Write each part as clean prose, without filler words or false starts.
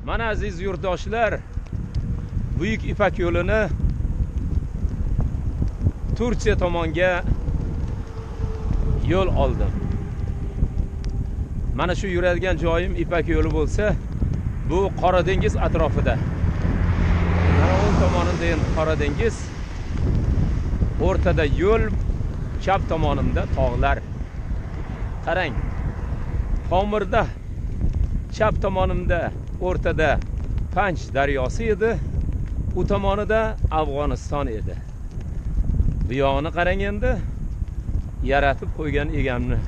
Mana aziz yurtdoshlar, Buyuk Ipak yo'lini Turkiya tomonga yo'l oldim. Mana shu yuradigan joyim Ipak yo'li bo'lsa, bu Qora dengiz atrofida. Mana o'ng tomonimda endi Qora dengiz, o'rtada yo'l, chap tomonimda tog'lar. Qarang, Tomirda chap tomonimda o'rtada Panj daryosi edi, u tomonida Afg'oniston edi. Bu yog'ini qarang endi, yaratib qo'ygan egamni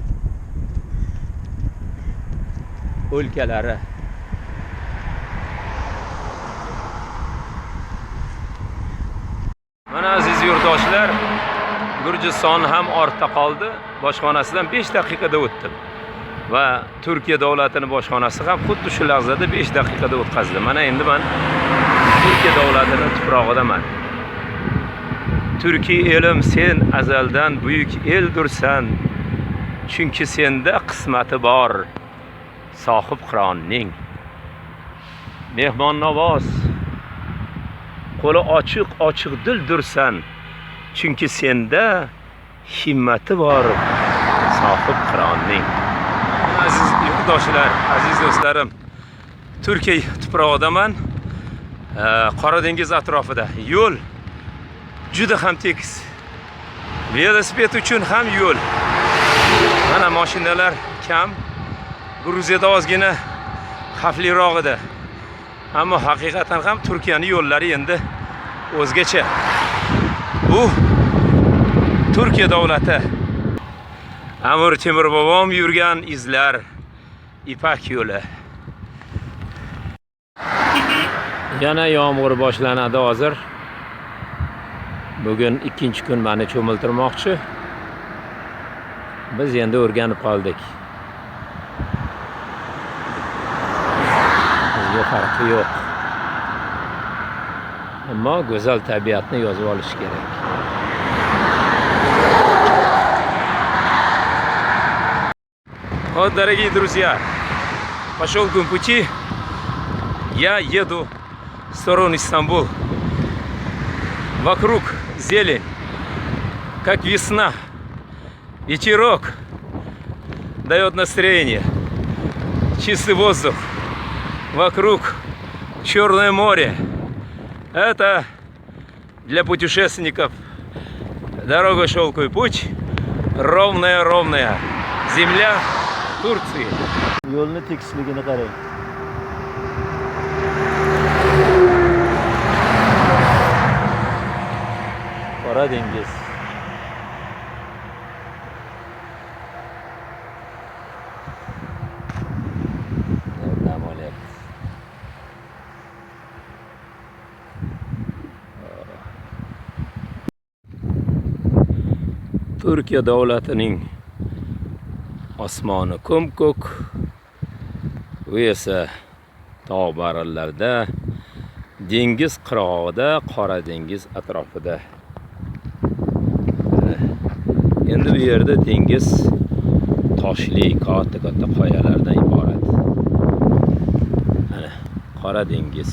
o'lkalari. Mana aziz yurtdoshlar, Gurjiston ham ortda qoldi. Boshxonasidan 5 daqiqada o'tdim. Va Turkiya davlatining boshxonasi ham xuddi shu lahzada 5 daqiqada o'tkazdi. Mana endi men Turkiya davlatining tuprog'idaman. Turkiy elim, sen azaldan buyuk eldursan. Chunki senda qismati bor sohib qironning. Mehmon navoz, qo'li ochiq dildursan. Chunki senda himmati bor sohib qironning. Aziz yurtdoshlar, aziz do'stlarim, Turkiya tuprog'idaman. Qora dengiz atrofida yo'l juda ham tekis. Velosiped uchun ham yo'l. Mana mashinalar kam. Gruziyada ozgina xavfliroq edi. Ammo haqiqatan ham Turkiyaning yo'llari endi o'zgacha. Bu Turkiya davlati. Amir Temur bobom yurgan izlar, Ipak yo'li. Yana yomg'ir boshlanadi hozir. Bugun ikkinchi kun meni cho'miltirmoqchi. Biz endi o'rganib qoldik. Bizga farqi yo'q. Ammo go'zal tabiatni yozib olish kerak. Вот, дорогие друзья, пошел к пути, я еду в сторону Стамбул. Вокруг зелень, как весна, ветерок дает настроение, чистый воздух, вокруг Черное море. Это для путешественников дорога шелковый путь, ровная земля Turkiya. Yo'lni tekisligini qarang. Qora dengiz. Dam olyapti. Turkiya davlatining osmoni ko'm-ko'k, u esa tog' barillarda, dengiz qirg'og'ida, Qora dengiz atrofida. Endi bu yerda dengiz toshli, katta qoyalardan iborat. Mana Qora dengiz.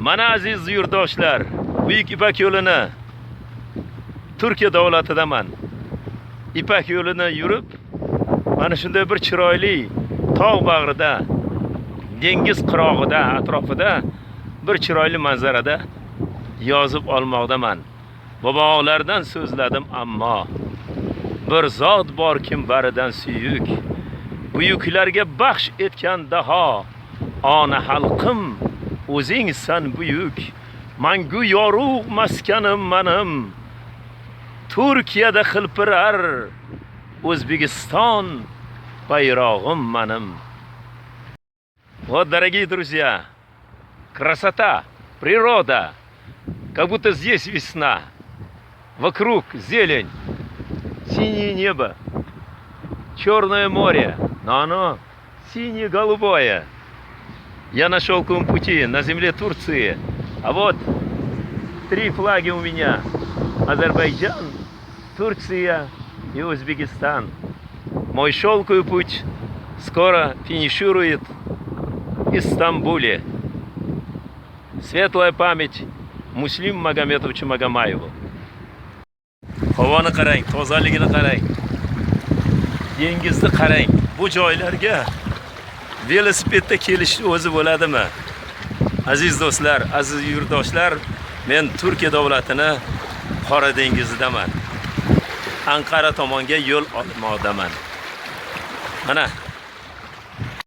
Mana aziz yurtdoshlar, Buyuk Ipak yo'lini Turkiya davlatidaman. Ipak yo'lini yurib, mana shunday bir chiroyli tog' bag'rida, dengiz qirg'og'ida, atrofida bir chiroyli manzarada yozib olmoqdaman. Bobolardan so'zladim, ammo bir zot bor kim baridan suyuk. Buyuklarga baxsh etgan daho, ona xalqim, o'zingsan buyuk. Mangu yorug' maskanim manim. Turkiyada xilpirar O'zbekiston bayrog'im manim. Вот, дорогие друзья, красота, природа, как будто здесь весна. Вокруг зелень, синее небо, Черное море, но оно сине-голубое. Я на шелковом пути, на земле Турции. А вот 3 флаги у меня. Азербайджан, Турция и Узбекистан. Мой шелковый путь Скоро финиширует Истамбуле. Светлая память Muslim Magometovich Magomayev. Havoni qarang, tozaligini qarang. Dengizni qarang. Bu joylarga velosipedda kelishni o'zi bo'ladimi? Aziz do'stlar, aziz yurtdoshlar, men Turkiya davlatini Qora dengizidaman. Anqara tomonga yo'l olmoqdaman. Mana